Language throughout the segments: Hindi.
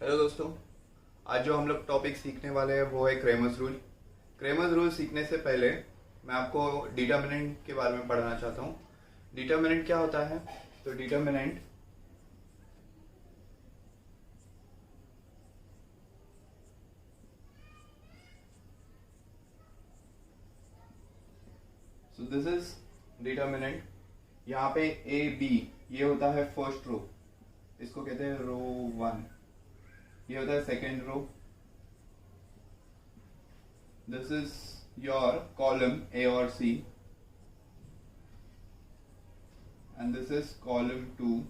हेलो दोस्तों। आज जो हम लोग टॉपिक सीखने वाले हैं वो है क्रेमर्स रूल। क्रेमर्स रूल सीखने से पहले मैं आपको डिटर्मिनेंट के बारे में पढ़ाना चाहता हूँ। डिटर्मिनेंट क्या होता है? तो determinant so this is determinant. यहाँ पे ए बी ये होता है फर्स्ट रो, इसको कहते हैं रो वन। ये होता है second row. This is your column A और C and this is column two.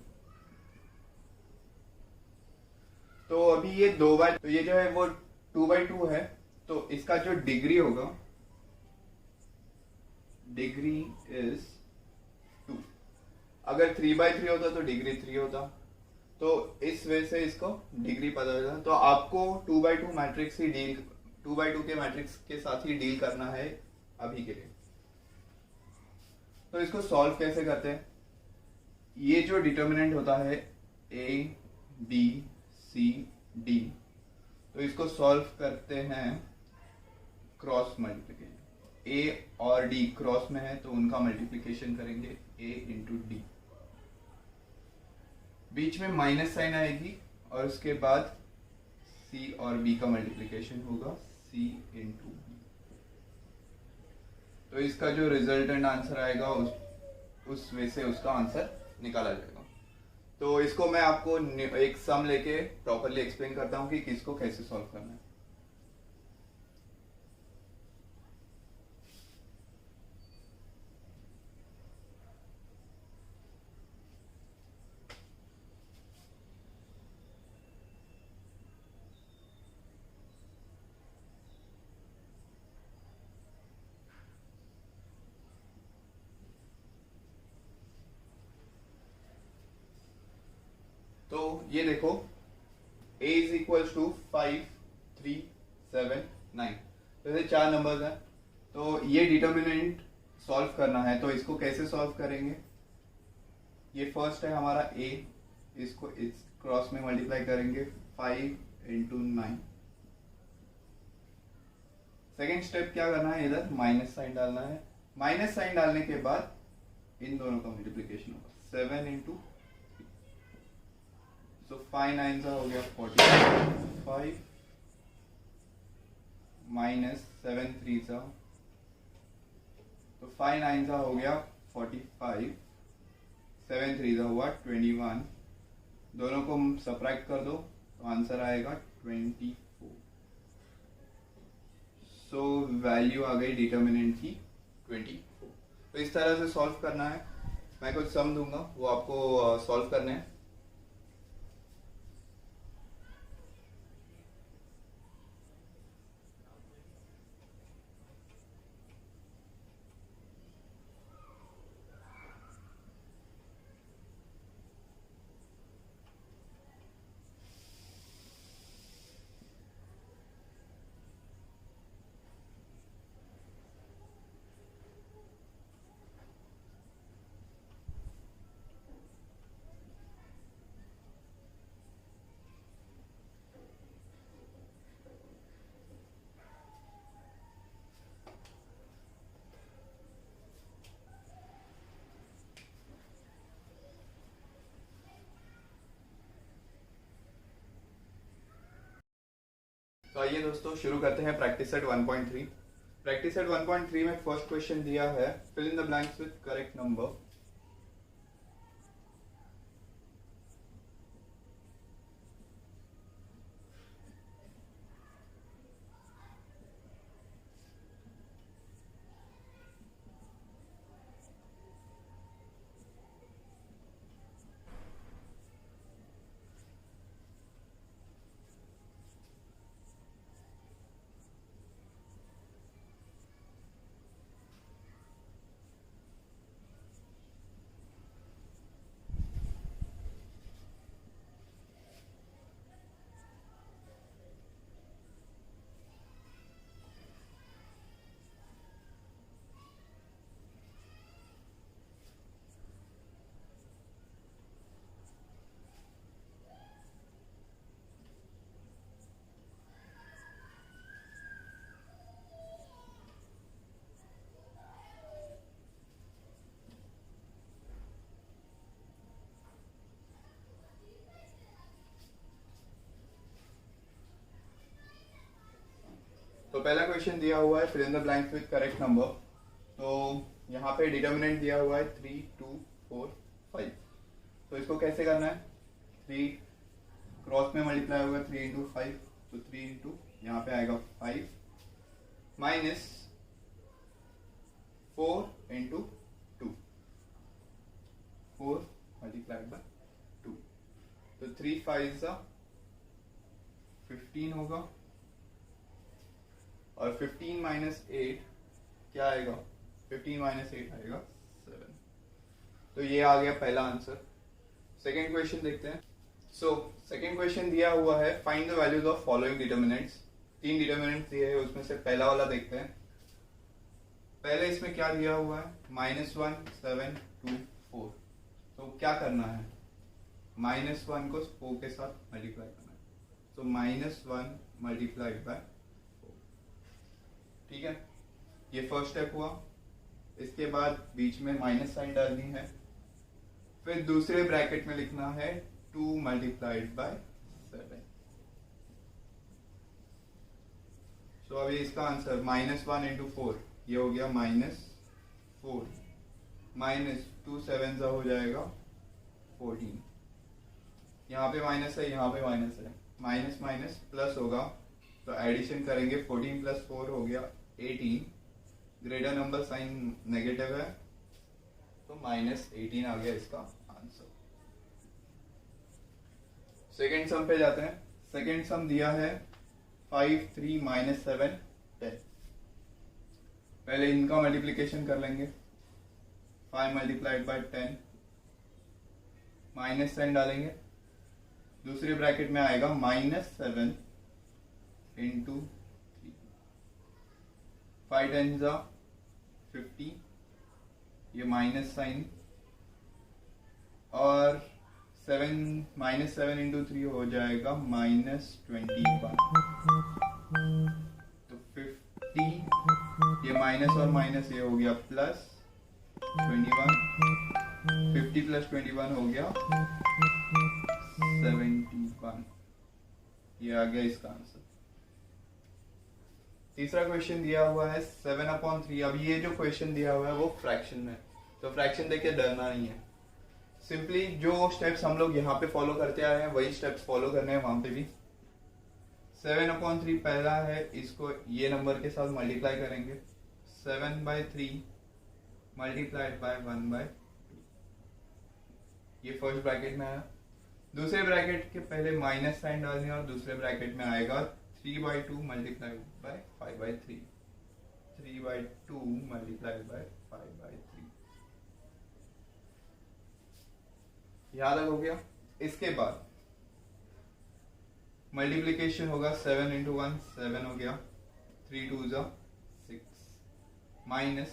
तो अभी ये दो बाय तो ये जो है वो 2/2 है, तो इसका जो डिग्री होगा, डिग्री इज 2। अगर 3/3 होता तो डिग्री 3 होता। तो इस वजह से इसको डिग्री पता चलता। तो आपको 2/2 मैट्रिक्स ही डील 2/2 के मैट्रिक्स के साथ ही डील करना है अभी के लिए। तो इसको सॉल्व कैसे करते हैं? ये जो डिटर्मिनेंट होता है ए बी सी डी, तो इसको सॉल्व करते हैं क्रॉस मल्टीप्लिकेशन। ए और डी क्रॉस में है तो उनका मल्टीप्लिकेशन करेंगे ए इंटू डी। बीच में माइनस साइन आएगी और उसके बाद सी और बी का मल्टीप्लिकेशन होगा सी इंटू बी। तो इसका जो रिजल्टेंट आंसर आएगा उस वे से उसका आंसर निकाला जाएगा। तो इसको मैं आपको एक सम लेके प्रॉपरली एक्सप्लेन करता हूँ कि किसको कैसे सॉल्व करना है। तो ये देखो, a इज इक्वल टू 5 3 7 9। तो ऐसे 4 नंबर्स हैं। तो ये डिटर्मिनेंट सॉल्व करना है, तो इसको कैसे सॉल्व करेंगे? ये फर्स्ट है हमारा a, इसको इस क्रॉस में मल्टीप्लाई करेंगे 5 इंटू 9। सेकेंड स्टेप क्या करना है? इधर माइनस साइन डालना है। माइनस साइन डालने के बाद इन दोनों का मल्टीप्लिकेशन होगा 7 इंटू। सो 5 9 का हो गया 45 माइनस 7 3 का, तो 5 9 का हो गया 45, 7 3 का हुआ 21। दोनों को सब्ट्रैक्ट कर दो तो आंसर आएगा 24। सो वैल्यू आ गई डिटर्मिनेंट की 24। तो इस तरह से सॉल्व करना है। मैं कुछ सम दूंगा, वो आपको सॉल्व करने हैं। तो आइए दोस्तों शुरू करते हैं प्रैक्टिस सेट 1.3। प्रैक्टिस सेट 1.3 में फर्स्ट क्वेश्चन दिया है, fill in the blanks with correct number. पहला क्वेश्चन दिया हुआ है fill in the blanks with correct number. तो यहाँ पे डिटर्मिनेंट दिया हुआ है 3, 2, 4, 5। तो इसको कैसे करना है, 3 क्रॉस में मल्टीप्लाई होगा 3 इंटू 5, तो 3 इंटू यहाँ पे आएगा 5 माइनस 4 इंटू 2, 4 मल्टीप्लाइड बाय 2, तो 3 5 15 होगा और 15 माइनस 8 क्या आएगा, 15 माइनस 8 आएगा 7। तो ये आ गया पहला आंसर। सेकेंड क्वेश्चन देखते हैं। सेकेंड क्वेश्चन दिया हुआ है find the values of following determinants. 3 determinants दिए हैं, उसमें से पहला वाला देखते हैं। पहले इसमें क्या दिया हुआ है, -1, 7, 2, 4। तो क्या करना है, -1 को 4 के साथ मल्टीप्लाई करना है, तो -1 मल्टीप्लाइड बाय 4। ठीक है, ये फर्स्ट स्टेप हुआ। इसके बाद बीच में माइनस साइन डालनी है, फिर दूसरे ब्रैकेट में लिखना है 2 मल्टीप्लाइड बाय 7। तो अभी इसका आंसर -1 इंटू 4, ये हो गया -4 माइनस 2 7 हो जाएगा 14। यहाँ पे माइनस है, यहाँ पे माइनस है, माइनस माइनस प्लस होगा, तो एडिशन करेंगे 14 प्लस 4 हो गया 18। ग्रेटर नंबर साइन नेगेटिव है, तो -18 आ गया इसका आंसर। सेकेंड सम पे जाते हैं। सेकेंड सम दिया है 5, 3, -7, 10। पहले इनका मल्टीप्लिकेशन कर लेंगे, 5 मल्टीप्लाइड बाय 10, माइनस साइन डालेंगे, दूसरे ब्रैकेट में आएगा -7 इंटू 3, 5 10 जा 50, ये माइनस साइन, और 7 इंटू 3 हो जाएगा -21, तो 50, ये माइनस और माइनस ये हो गया प्लस 21, 50 प्लस 21 हो गया 71। ये आ गया इसका आंसर। तीसरा क्वेश्चन दिया हुआ है 7/3। अब ये जो क्वेश्चन दिया हुआ है वो फ्रैक्शन में, तो फ्रैक्शन देख के डरना नहीं है। सिंपली जो स्टेप्स हम लोग यहाँ पे फॉलो करते आए हैं वही स्टेप्स फॉलो करने हैं वहां पे भी। 7/3 पहला है, इसको ये नंबर के साथ मल्टीप्लाई करेंगे, 7/3 मल्टीप्लाइड बाय 1/2, ये फर्स्ट ब्रैकेट में आया। दूसरे ब्रैकेट के पहले माइनस साइन डालने और दूसरे ब्रैकेट में आएगा 3/2 मल्टीप्लाइड बाय 5/3, 3/2 मल्टीप्लाइड बाय 5/3। याद हो गया। इसके बाद मल्टीप्लीकेशन होगा 7 इंटू 1 7 हो गया, 3 2 6 माइनस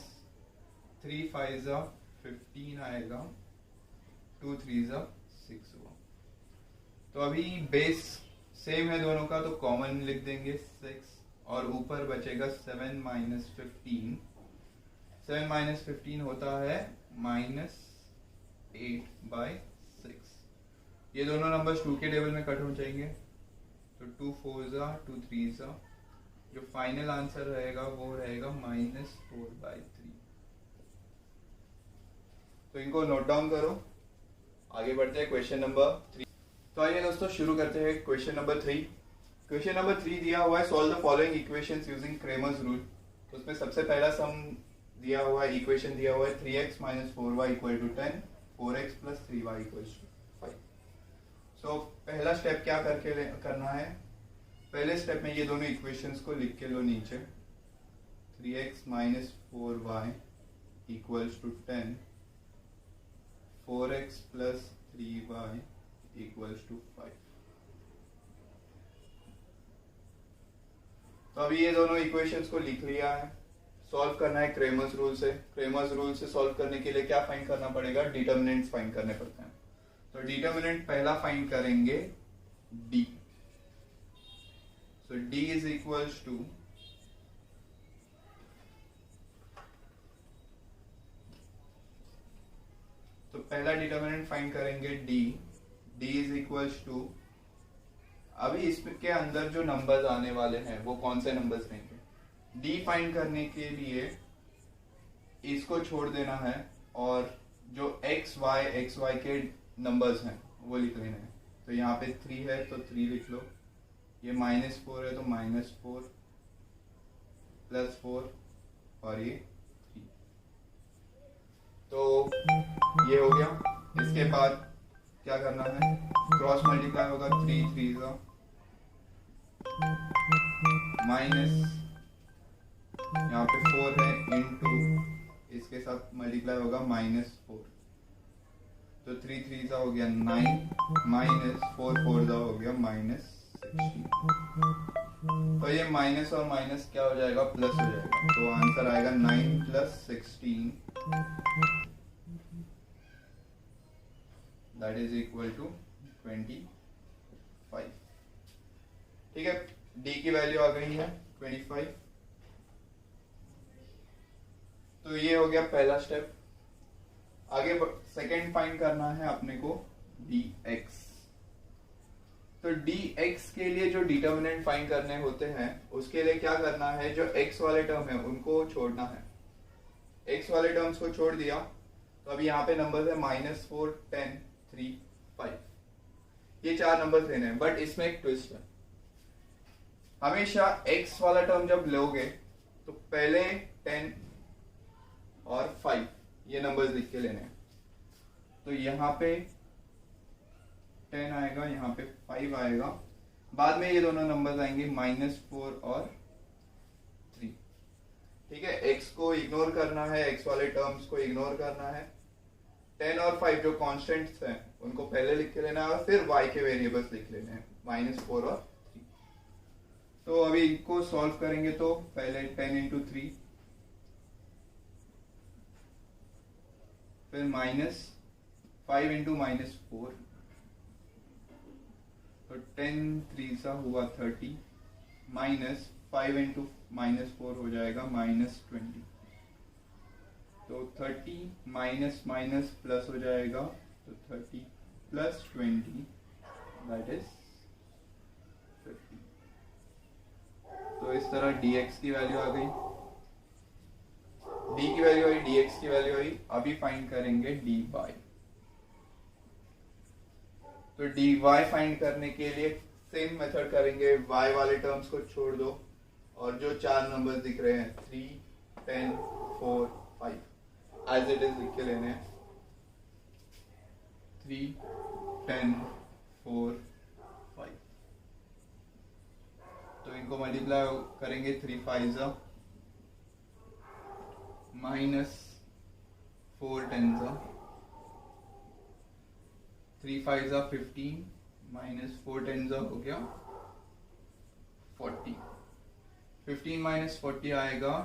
3 5 15 आएगा, 2 3 6 हुआ। तो अभी बेस सेम है दोनों का, तो कॉमन लिख देंगे 6, और ऊपर बचेगा 7 माइनस 15। 7 माइनस 15 होता है -8/6। ये दोनों नंबर्स 2 के टेबल में कट हो जाएंगे, तो 2 4 2 3 जो फाइनल आंसर रहेगा वो रहेगा -4/3। तो इनको नोट डाउन करो। आगे बढ़ते हैं क्वेश्चन नंबर 3। तो आइए दोस्तों शुरू करते हैं क्वेश्चन नंबर 3। क्वेश्चन नंबर 3 दिया हुआ है solve the following equations using Cramer's rule. तो उसमें सबसे पहला सम दिया हुआ है, इक्वेशन दिया हुआ है 3x - 4y = 10, 4x + 3y = 5। सो पहला स्टेप क्या करना है, पहले स्टेप में ये दोनों इक्वेशंस को लिख के लो नीचे। 3x - 4y = 10, 4x + 3y = 5। तो अभी ये दोनों इक्वेशंस को लिख लिया है, सॉल्व करना है क्रेमर्स रूल से। क्रेमर्स रूल से सॉल्व करने के लिए क्या फाइंड करना पड़ेगा, डिटर्मिनेंट्स फाइंड करने पड़ते हैं। तो डिटर्मिनेंट पहला फाइंड करेंगे d। सो d = तो पहला डिटर्मिनेंट फाइंड करेंगे d = अभी इसके अंदर जो नंबर्स आने वाले हैं वो कौन से नंबर्स रहेंगे, डी फाइंड करने के लिए इसको छोड़ देना है और जो एक्स वाई के नंबर्स हैं वो लिख लेने हैं। तो यहाँ पे 3 है तो 3 लिख लो, ये -4 है तो -4 +4 और ये 3। तो ये हो गया। इसके बाद क्या करना है, क्रॉस मल्टीप्लाई होगा, 3 3 का माइनस, यहाँ पे 4 है इनटू, इसके साथ मल्टीप्लाई होगा -4, तो 3 3 का हो गया 9 माइनस 4 4 का हो गया -16। तो ये माइनस और माइनस क्या हो जाएगा, प्लस हो जाएगा। तो आंसर आएगा 9 + 16 दैट इज इक्वल टू 25। ठीक है, डी की वैल्यू आ गई है 25। तो ये हो गया पहला स्टेप। आगे सेकंड फाइंड करना है अपने को dx। तो dx के लिए जो डिटर्मिनेंट फाइंड करने होते हैं उसके लिए क्या करना है, जो x वाले टर्म है उनको छोड़ना है। x वाले टर्म्स को छोड़ दिया तो अभी यहाँ पे नंबर है -4 10 3 5, ये 4 नंबर लेने हैं। बट इसमें एक ट्विस्ट है, हमेशा x वाला टर्म जब लोगे तो पहले 10 और 5 ये नंबर्स लिख के लेने हैं। तो यहाँ पे 10 आएगा, यहाँ पे 5 आएगा, बाद में ये दोनों नंबर्स आएंगे -4 और 3। ठीक है, x को इग्नोर करना है, x वाले टर्म्स को इग्नोर करना है। 10 और 5 जो कॉन्स्टेंट्स हैं उनको पहले लिख के लेना है और फिर y के वेरिएबल्स लिख लेने हैं, -4 और 3। तो अभी इनको सॉल्व करेंगे तो पहले 10 × 3, फिर -5 × -4, तो 10 3 हुआ 30, -5 × -4 हो जाएगा -20। तो 30 माइनस माइनस प्लस हो जाएगा, तो 30 + 20 दैट इज 50। तो इस तरह dx की वैल्यू आ गई, d की वैल्यू आई, dx की वैल्यू आई। अभी फाइंड करेंगे dy। तो dy फाइंड करने के लिए सेम मेथड करेंगे, y वाले टर्म्स को छोड़ दो और जो 4 नंबर दिख रहे हैं 3 10 4 5 एज इट इज लिख के लेने हैं। 3 10 4 5, तो इनको मल्टीप्लाई करेंगे, 3 5 -4 10 3 5 15 -4 10 हो गया 40। 15 - 40 आएगा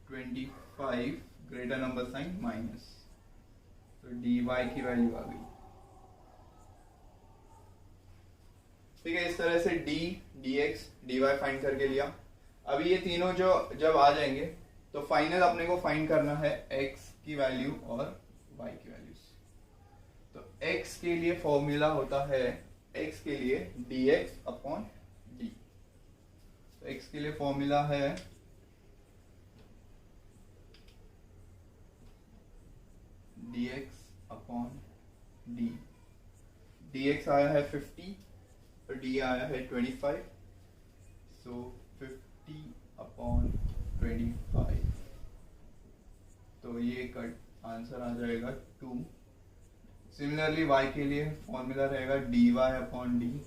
25, ग्रेटर नंबर साइन माइनस, तो dy की वैल्यू आ गई। ठीक है, इस तरह से d dx dy फाइंड करके लिया। अभी ये तीनों जो जब आ जाएंगे तो फाइनल अपने को फाइंड करना है x की वैल्यू और y की वैल्यूज। तो x के लिए फॉर्मूला होता है, x के लिए dx/d। तो x के लिए फॉर्मूला है dx/d। dx आया है 50, तो d आया है 25, सो 50/25, तो ये कट आंसर आ जाएगा 2। सिमिलरली y के लिए फॉर्मूला रहेगा dy/d।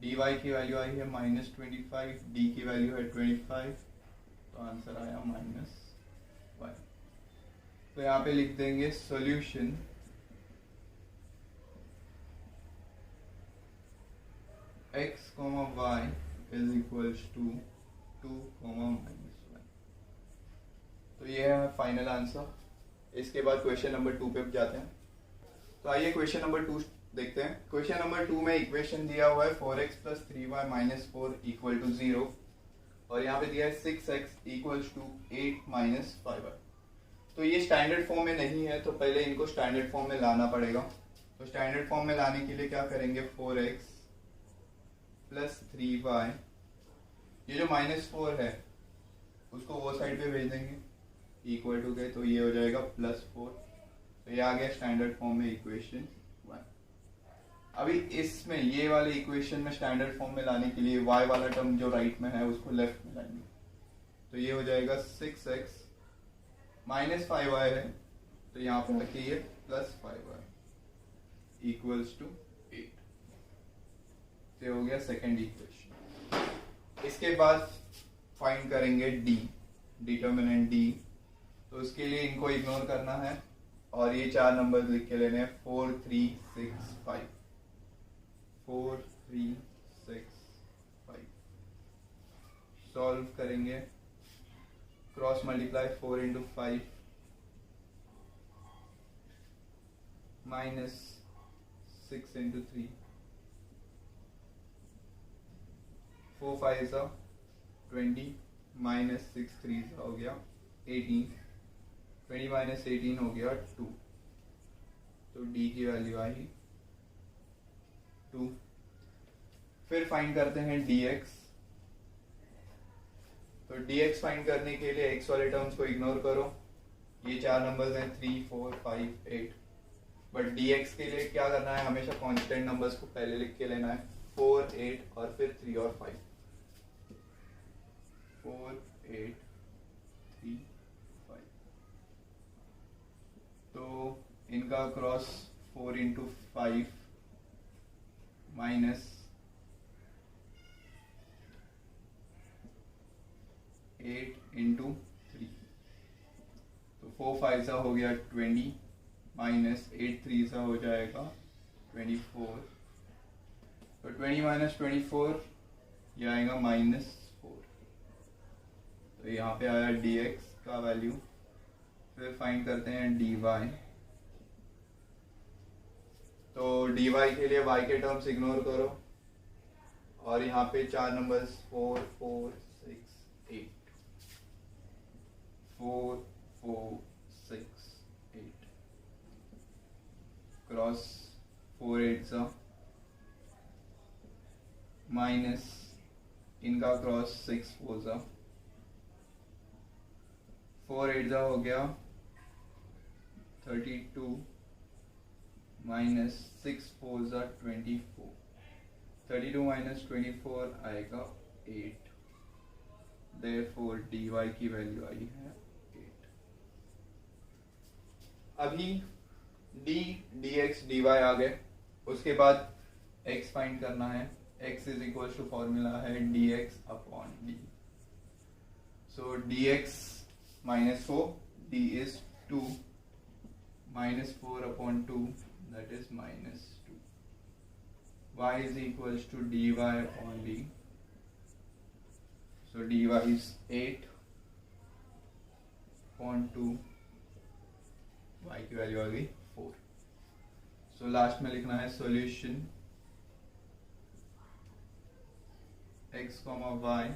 dy की वैल्यू आई है -25, d की वैल्यू है 25, तो आंसर आया -y। तो यहाँ पे लिख देंगे solution x, y is equals to 2, -1। तो ये है फाइनल आंसर। इसके बाद क्वेश्चन नंबर 2 पे जाते हैं। तो आइए क्वेश्चन नंबर 2 देखते हैं। क्वेश्चन नंबर 2 में इक्वेशन दिया हुआ है 4x + 3y - 4 = 0 और यहाँ पे दिया है 6x = 8 - 5y। तो ये स्टैंडर्ड फॉर्म में नहीं है, तो पहले इनको स्टैंडर्ड फॉर्म में लाना पड़ेगा। तो स्टैंडर्ड फॉर्म में लाने के लिए क्या करेंगे, 4x + 3y, ये जो -4 है उसको वो साइड पे भेज देंगे इक्वल टू के, तो ये हो जाएगा +4। तो ये आ गया स्टैंडर्ड फॉर्म में इक्वेशन 1। अभी इसमें ये वाले इक्वेशन में स्टैंडर्ड फॉर्म में लाने के लिए y वाला टर्म जो राइट में है उसको लेफ्ट में लाएंगे, तो ये हो जाएगा 6x -5y है, तो यहाँ पे रखिए +5y इक्वल्स टू 8। ये हो गया सेकेंड इक्वेशन। इसके बाद फाइंड करेंगे d, डिटर्मिनेंट d। तो उसके लिए इनको इग्नोर करना है और ये 4 नंबर लिख के लेने हैं 4 3 6 5। 4 3 6 5 सॉल्व करेंगे, cross multiply 4 into 5 minus 6 into 3, 4 5 20 minus 6 3 हो गया 18, 20 माइनस 18 हो गया 2। तो d की वैल्यू आई 2। फिर फाइंड करते हैं dx। तो dx फाइंड करने के लिए x वाले टर्म्स को इग्नोर करो, ये 4 नंबर्स हैं 3 4 5 8। बट dx के लिए क्या करना है, हमेशा कांस्टेंट नंबर्स को पहले लिख के लेना है, 4 8 और फिर 3 और 5। 4 8 3 5। तो इनका क्रॉस 4 इंटू 5 माइनस 8 इंटू 3, तो 4 5 सा हो गया 20 माइनस 8 3 सा हो जाएगा 24। तो 20 माइनस 24 ये आएगा -4। तो यहाँ पे आया dx का वैल्यू। फिर फाइंड करते हैं dy। तो dy के लिए y के टर्म्स इग्नोर करो और यहाँ पे 4 नंबर्स 4 4 6 8, 4 4 6 8 क्रॉस 4 8 माइनस इनका क्रॉस 6 4 4 8 हो गया 32 माइनस 6 4 24। 32 माइनस 24 आएगा 8। देयरफॉर dy की वैल्यू आई है 8। अभी d dx dy आ गए। उसके बाद x फाइंड करना है। x is equal to formula है dx upon d। So dx -4, d is 2, -4 upon 2, that is -2. y is equals to dy upon d. So dy is 8 upon 2, y की वैल्यू आ गई 4। So लास्ट में लिखना है solution x, y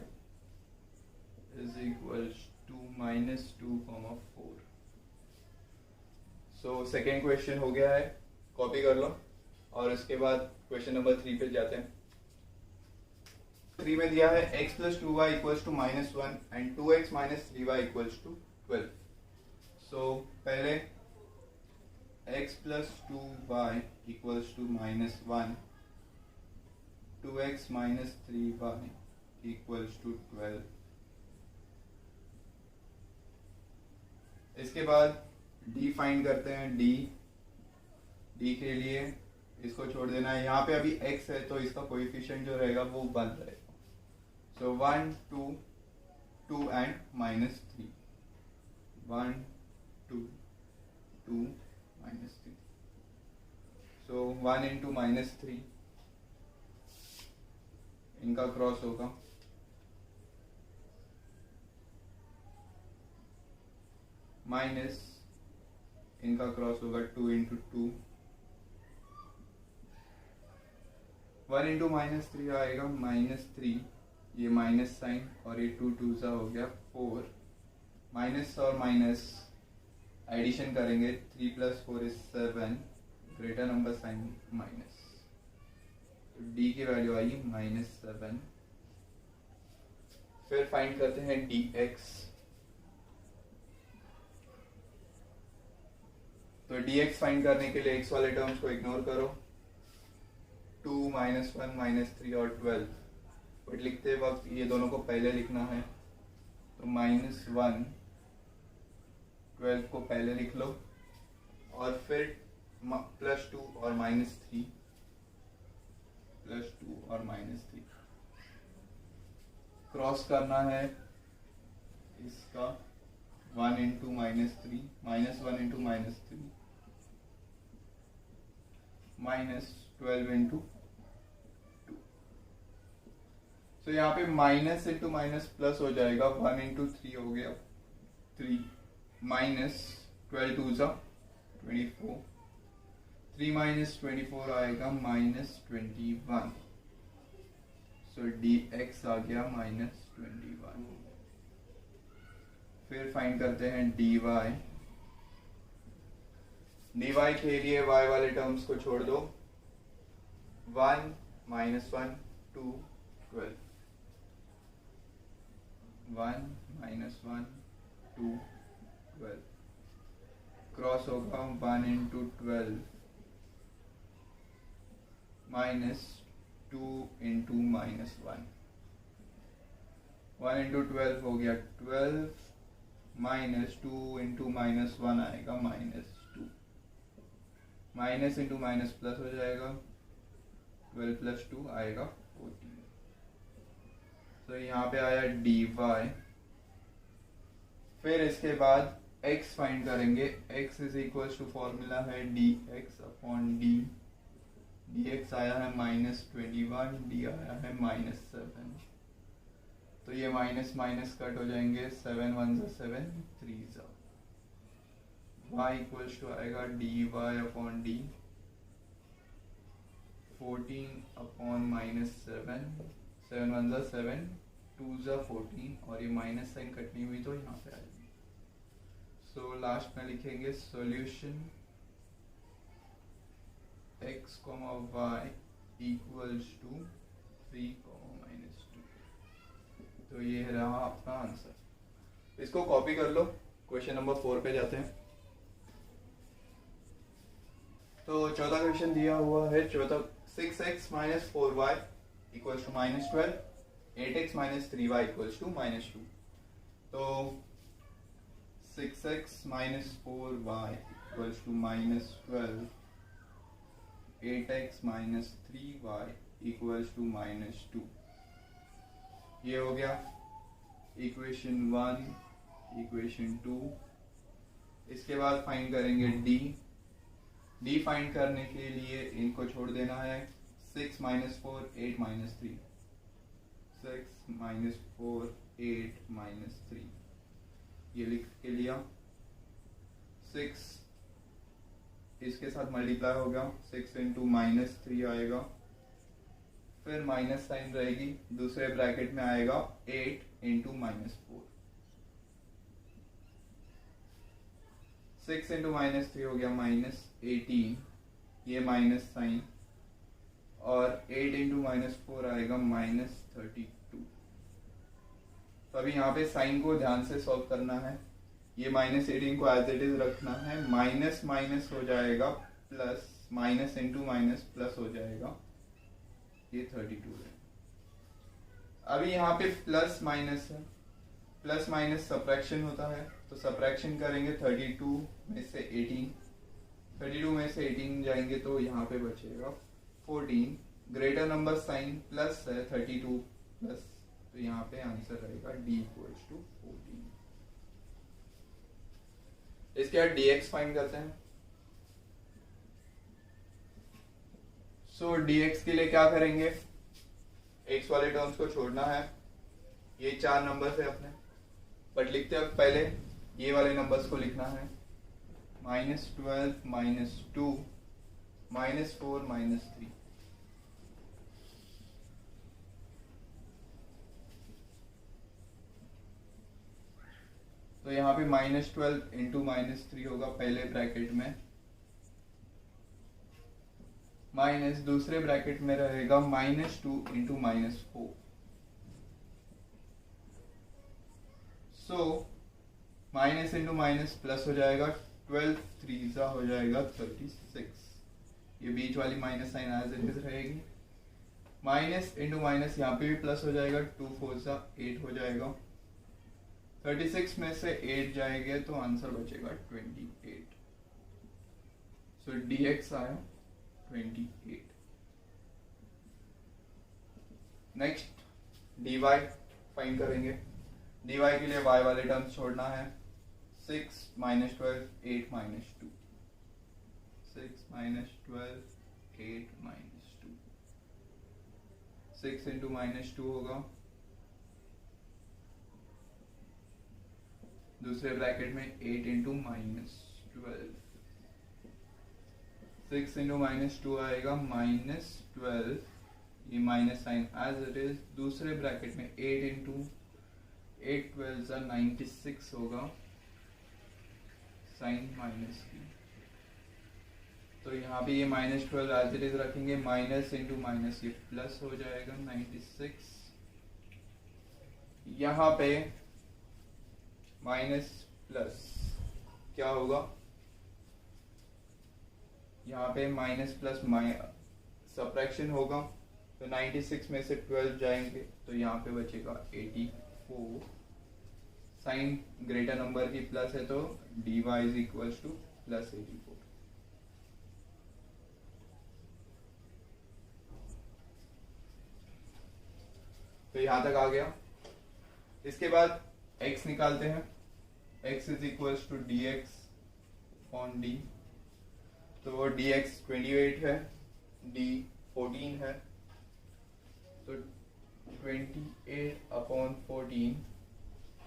is equals to -2, 4। So second question हो गया है, कॉपी कर लो और उसके बाद क्वेश्चन नंबर 3 पे जाते हैं। 3 में दिया है x + 2y = -1 and 2x - 3y = 12। सो पहले x + 2y = -1, 2x - 3y = 12। इसके बाद d फाइंड करते हैं। d के लिए इसको छोड़ देना है। यहाँ पे अभी x है तो इसका कोएफिशिएंट जो रहेगा वो 1 रहेगा। सो 1 2 2 एंड -3, 1 2 2 -3। सो 1 इंटू -3 इनका क्रॉस होगा, माइनस इनका क्रॉस होगा 2 इंटू 2, 1 इंटू -3 आएगा -3, ये माइनस साइन और ये 2 2 सा हो गया 4। माइनस और माइनस एडिशन करेंगे, 3 + 4 is 7, greater number sign minus. तो d की वैल्यू आई -7। फिर फाइंड करते हैं dx। तो dx फाइंड करने के लिए x वाले टर्म्स को इग्नोर करो, 2 -1 -3 और 12, बट लिखते वक्त ये दोनों को पहले लिखना है, तो -1 12 को पहले लिख लो और फिर +2 और -3, +2 और -3 क्रॉस करना है इसका 1 इंटू -3 -1 इंटू -3 -12 इंटू 2। तो यहाँ पे माइनस इंटू माइनस प्लस हो जाएगा, 1 इंटू 3 हो गया 3 -12 2 ज़ा 24, 3 -24 आएगा -21, सो dx आ गया -21। फिर फाइंड करते हैं dy, dy के लिए y वाले टर्म्स को छोड़ दो, 1 -1 2 12, 1 -1 2 12 क्रॉस होगा 1 इंटू 12 -2 इंटू -1, 1 इंटू 12 हो गया 12, -2 इंटू -1 आएगा -2, माइनस इंटू माइनस प्लस हो जाएगा, 12 + 2 आएगा 14। तो यहाँ पे आया dy। फिर इसके बाद x फाइंड करेंगे, x is equal to formula है dx अपॉन d, dx आया है -21, d आया है -7, तो ये माइनस माइनस कट हो जाएंगे, 7 1 7 3 ज़ा, y इक्वल्स टू आएगा dy अपॉन d 14 अपॉन -7, 7 1 7 2 14, और ये माइनस साइन कटनी हुई तो यहाँ पे आएगी। सो लास्ट में लिखेंगे solution x, y equals to 3, -2। तो ये रहा आपका आंसर। इसको कॉपी कर लो, क्वेश्चन नंबर 4 पे जाते हैं। तो चौथा क्वेश्चन दिया हुआ है, 6x - 4y equals to -12, 8x - 3y equals to -2। तो 6x - 4y equals to -12, 8x - 3y equals to -2। ये हो गया इक्वेशन 1, इक्वेशन 2। इसके बाद फाइंड करेंगे डी फाइंड करने के लिए इनको छोड़ देना है, 6 - 4 8 - 3, 6 - 4 8 - 3, ये लिख के लिया। 6 इसके साथ मल्टीप्लाई होगा, 6 इंटू -3 आएगा, फिर माइनस साइन रहेगी, दूसरे ब्रैकेट में आएगा 8 इंटू -4, 6 इंटू -3 हो गया -18, ये माइनस साइन, और 8 इंटू -4 आएगा -32। तो अभी यहाँ पे साइन को ध्यान से सॉल्व करना है, ये -18 को एज इट इज रखना है, माइनस माइनस हो जाएगा plus, minus into minus plus हो जाएगा, ये 32 है। अभी यहाँ पे प्लस माइनस है, प्लस माइनस सब्ट्रैक्शन होता है, तो सब्ट्रैक्शन करेंगे 32 में से 18, 32 में से 18 जाएंगे तो यहाँ पे बचेगा 14, ग्रेटर नंबर साइन प्लस है 32 प्लस, तो यहाँ पे आंसर रहेगा d इक्वल्स टू 14। इसके बाद dx फाइंड करते हैं। सो dx के लिए क्या करेंगे, x वाले टर्म्स को छोड़ना है, ये 4 नंबर है अपने, बट लिखते वक्त पहले ये वाले नंबर्स को लिखना है, -12 -2 -4 -3। तो यहाँ पे -12 इंटू -3 होगा पहले ब्रैकेट में, माइनस दूसरे ब्रैकेट में रहेगा -2 into -4। So minus into minus plus हो जाएगा, 12 3 हो जाएगा 36। ये बीच वाली minus sign as it is रहेगी। माइनस इंटू माइनस यहाँ पे भी प्लस हो जाएगा, 2 4 8 हो जाएगा। 36 में से 8 जाएंगे तो आंसर बचेगा 28। सो dx आया 28। नेक्स्ट dy फाइंड करेंगे। dy के लिए y वाले टर्म्स छोड़ना है। 6 minus 12 8 minus 2, 6 minus 12 8 minus 2, 6 into minus 2 होगा, दूसरे ब्रैकेट में 8 इंटू माइनस 12, 6 इंटू माइनस 2 आएगा माइनस 12, ये minus sign as it is. दूसरे ब्रैकेट में 8 इंटू 8 12 96 होगा, साइन माइनस की। तो यहाँ पे ये माइनस 12 एज इट इज रखेंगे, माइनस इंटू माइनस ये प्लस हो जाएगा 96। यहाँ पे माइनस प्लस क्या होगा, यहाँ पे माइनस प्लस सब्ट्रैक्शन होगा, तो 96 में से 12 जाएंगे तो यहाँ पे बचेगा 84। साइन ग्रेटर नंबर की प्लस है तो dy is equal two plus 84। तो यहाँ तक आ गया। इसके बाद x निकालते हैं। x is equal to dx on d। तो dx 28 है, d 14 है, तो 28 अपॉन 14,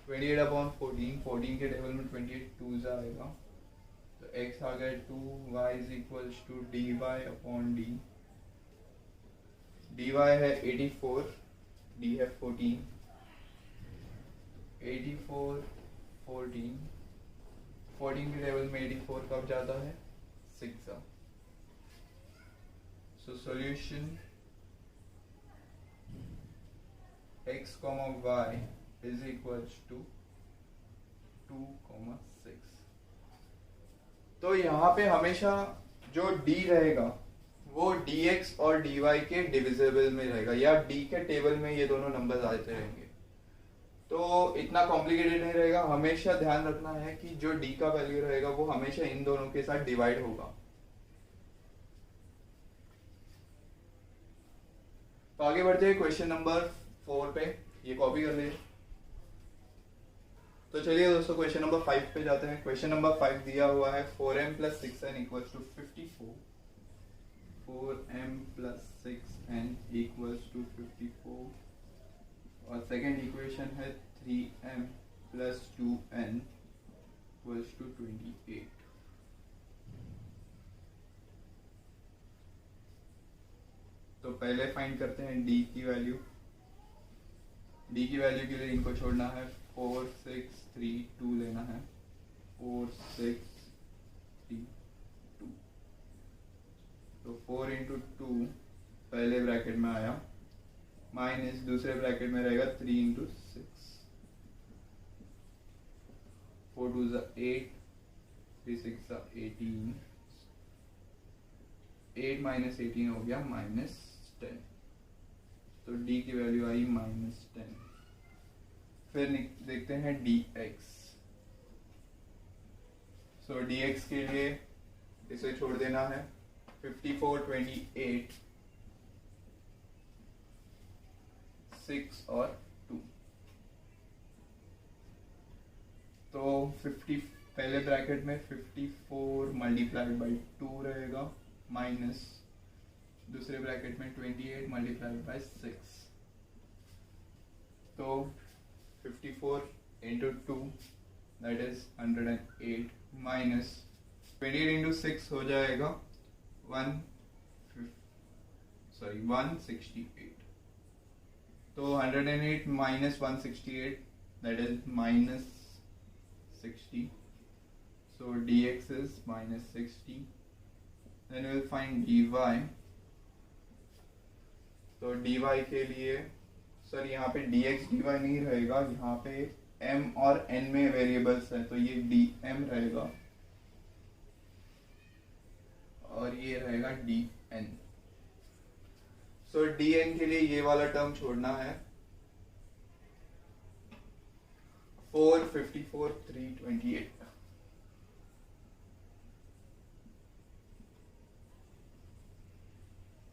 28 अपॉन 14, 14 के टेबल में 28 2 आएगा, तो x आ गया 2, y is equal to dy upon d। dy है 84, d है 14, 84 14, 14 के टेबल में 84 कब जाता है 6। So solution x, y is equal to 2, 6। तो यहाँ पे हमेशा जो d रहेगा वो dx और dy के डिविजिबल में रहेगा, या d के टेबल में ये दोनों नंबर्स आते रहेंगे। तो इतना कॉम्प्लिकेटेड नहीं रहेगा। हमेशा ध्यान रखना है कि जो d का वैल्यू रहेगा वो हमेशा इन दोनों के साथ डिवाइड होगा। तो आगे बढ़ते हैं क्वेश्चन नंबर 4 पे, ये कॉपी कर लीजिए। तो चलिए दोस्तों क्वेश्चन नंबर 5 पे जाते हैं। क्वेश्चन नंबर 5 दिया हुआ है 4m plus 6n equals to 54। 4m plus 6n equals to 54 और सेकेंड इक्वेशन है 3m plus 2n equals to 28। तो पहले फाइंड करते हैं d की वैल्यू। d की वैल्यू के लिए इनको छोड़ना है, 4 6 3 2 लेना है, 4 6 3 2। तो 4 इंटू 2 पहले ब्रैकेट में आया, माइनस दूसरे ब्रैकेट में रहेगा 3 इंटू 6, 4 2 8, 3 6 18, 8 माइनस 18 हो गया माइनस 10। तो d की वैल्यू आई माइनस 10। फिर देखते हैं dx। सो dx के लिए इसे छोड़ देना है, 54 28 6 और 2। तो 50 पहले ब्रैकेट में 54 मल्टीप्लाइड बाई 2 रहेगा, माइनस दूसरे ब्रैकेट में 28 मल्टीप्लाइड बाई 6। तो 54 into 2 that is 108 minus 28 into 6 हो जाएगा 168। तो 108 minus 168 that is minus 60। So dx is minus 60. Then we will find dy. तो dy के लिए सर यहाँ पे dx dy नहीं रहेगा, यहाँ पे m और n में वेरिएबल्स है तो ये dm रहेगा। और ये रहेगा डी एन। सो डी एन के लिए ये वाला टर्म छोड़ना है, 4, 54, 328।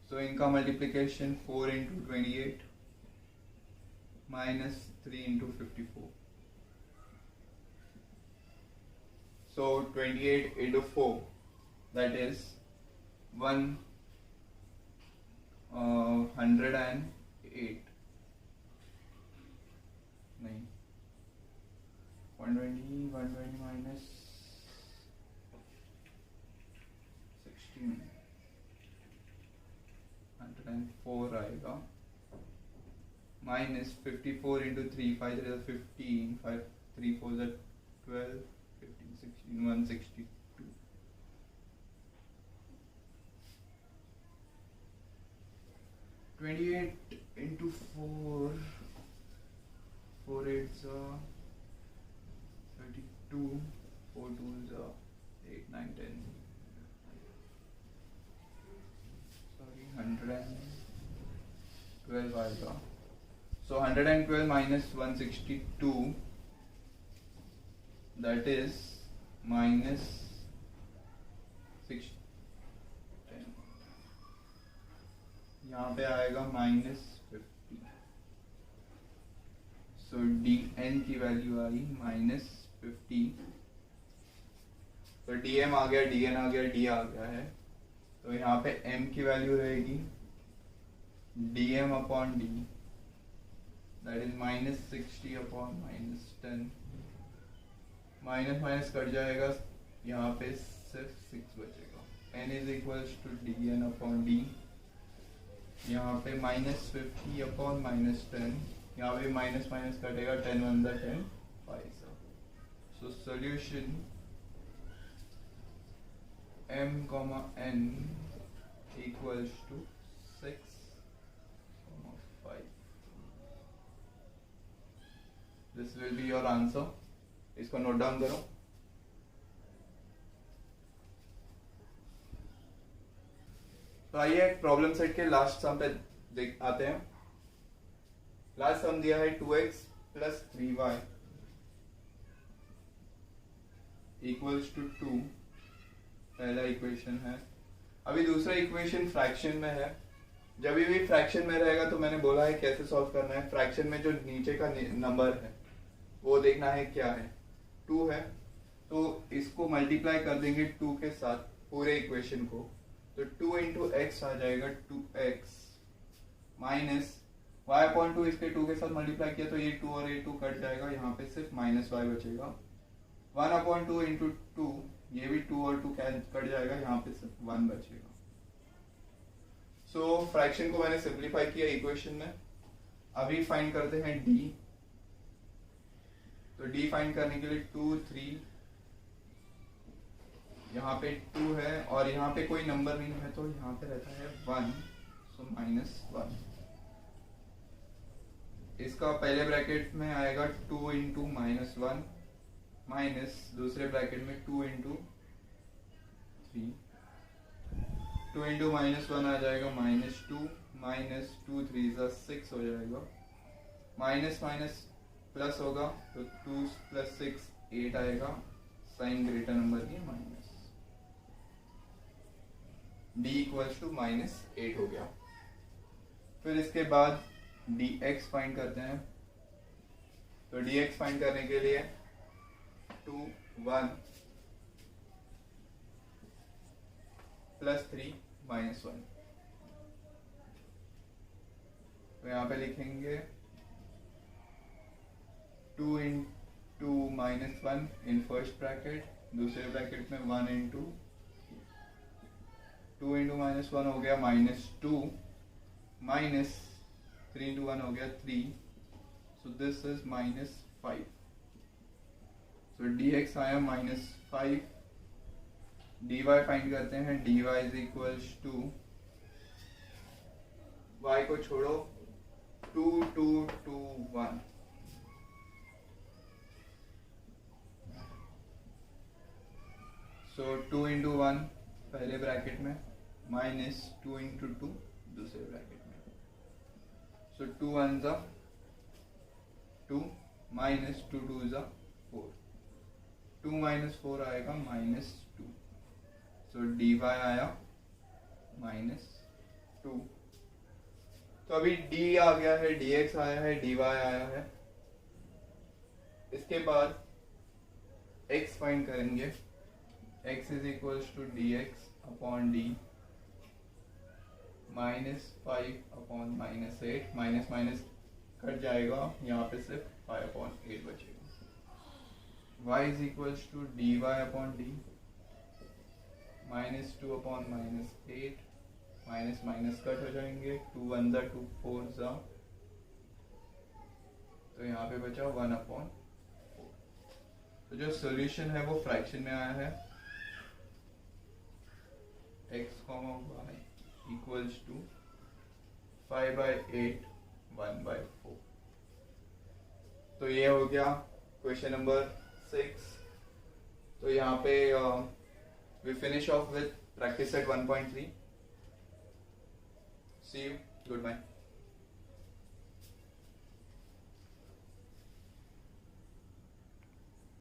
सो इनका multiplication 4 into 28 minus 3 into 54। So 28 into 4 that is 108 नहीं 120 माइनस 16 104 आएगा, minus 54 into 3 5 15 5 3 4 12 15 16 162 28 into 4 4 8s are 32 4 2s are 8 9 10 sorry 112 आएगा। So 112 minus 162 that is minus 6 10 यहाँ पे आएगा माइनस 50। सो डी एन की वैल्यू आई माइनस 50। तो डी एम आ गया, डी एन आ गया, डी आ गया है। तो यहाँ पे एम की वैल्यू रहेगी D M upon D that is minus 60 upon minus 10। Minus minus cut जाएगा, यहाँ पे सिर्फ 6 बचेगा। N is equals to D N upon D, यहाँ पे माइनस 50 अपॉन माइनस 10, यहाँ पे माइनस माइनस कटेगा, 10 1 10 5। So solution m comma n equals to 6 5। This will be your answer. इसको नोट डाउन करो। तो आइए एक प्रॉब्लम सेट के लास्ट सम पे देख आते हैं। लास्ट सम दिया है 2x plus 3y equals to 2। पहला इक्वेशन है। अभी दूसरा इक्वेशन फ्रैक्शन में है। जब भी फ्रैक्शन में रहेगा तो मैंने बोला है कैसे सॉल्व करना है। फ्रैक्शन में जो नीचे का नंबर है वो देखना है क्या है। 2 है तो इसको मल्टीप्लाई कर देंगे 2 के साथ पूरे इक्वेशन को। तो 2 इंटू एक्स आ जाएगा 2x माइनस y अपॉन 2। इसके 2 के साथ मल्टीप्लाई किया तो ये 2 और ये 2 कट जाएगा, यहाँ पे सिर्फ माइनस y बचेगा। 1 अपॉन 2 इंटू 2, ये भी 2 और 2 कट जाएगा, यहाँ पे सिर्फ 1 बचेगा। सो फ्रैक्शन को मैंने सिंप्लीफाई किया इक्वेशन में। अभी फाइंड करते हैं d। तो d फाइंड करने के लिए 2 3, यहाँ पे 2 है और यहाँ पे कोई नंबर नहीं है तो यहाँ पे रहता है 1, सो माइनस 1। इसका पहले ब्रैकेट में आएगा 2 इंटू माइनस 1 माइनस दूसरे ब्रैकेट में 2 इंटू 3। 2 इंटू माइनस 1 आ जाएगा माइनस 2 माइनस 2 3 6 हो जाएगा। माइनस माइनस प्लस होगा तो 2 प्लस 6 8 आएगा। साइन ग्रेटर नंबर की minus. d equals to minus 8 हो गया। फिर इसके बाद dx फाइंड करते हैं। तो dx फाइंड करने के लिए 2 1 प्लस 3 माइनस 1। तो यहाँ पे लिखेंगे 2 into minus 1 in first bracket, दूसरे ब्रैकेट में 1 इंटू 2 इंटू माइनस 1 हो गया माइनस 2 माइनस 3 इंटू 1 हो गया 3। So this is minus 5। So dx आया माइनस 5। dy फाइंड करते हैं। dy is equals to y को छोड़ो 2 2 2 1। सो 2 इंटू 1 पहले ब्रैकेट में माइनस 2 इंटू 2 दूसरे ब्रैकेट में, सो 2 वन ज़ा 2 माइनस 2 टू ज़ा 4, 2 माइनस 4 आएगा माइनस 2, सो डी वाई आया माइनस 2। तो अभी d आ गया है, dx आया है, dy आया है। इसके बाद x फाइंड करेंगे, x is equals to D X upon D minus 5 अपॉन माइनस 8, माइनस माइनस कट जाएगा, यहाँ पे सिर्फ 5 अपॉन 8 बचेगा। y is equals to D Y upon D minus 2 upon minus 8, minus minus cut हो जाएंगे, 2 वन ज़ा 2 4 ज़ा, तो यहाँ पे बचा 1 अपॉन 4। तो जो सॉल्यूशन है वो फ्रैक्शन में आया है, x comma y equals to 5/8 1/4। तो ये हो गया क्वेश्चन नंबर 6। तो यहाँ पे we finish off with practice set 1.3। See you. Goodbye.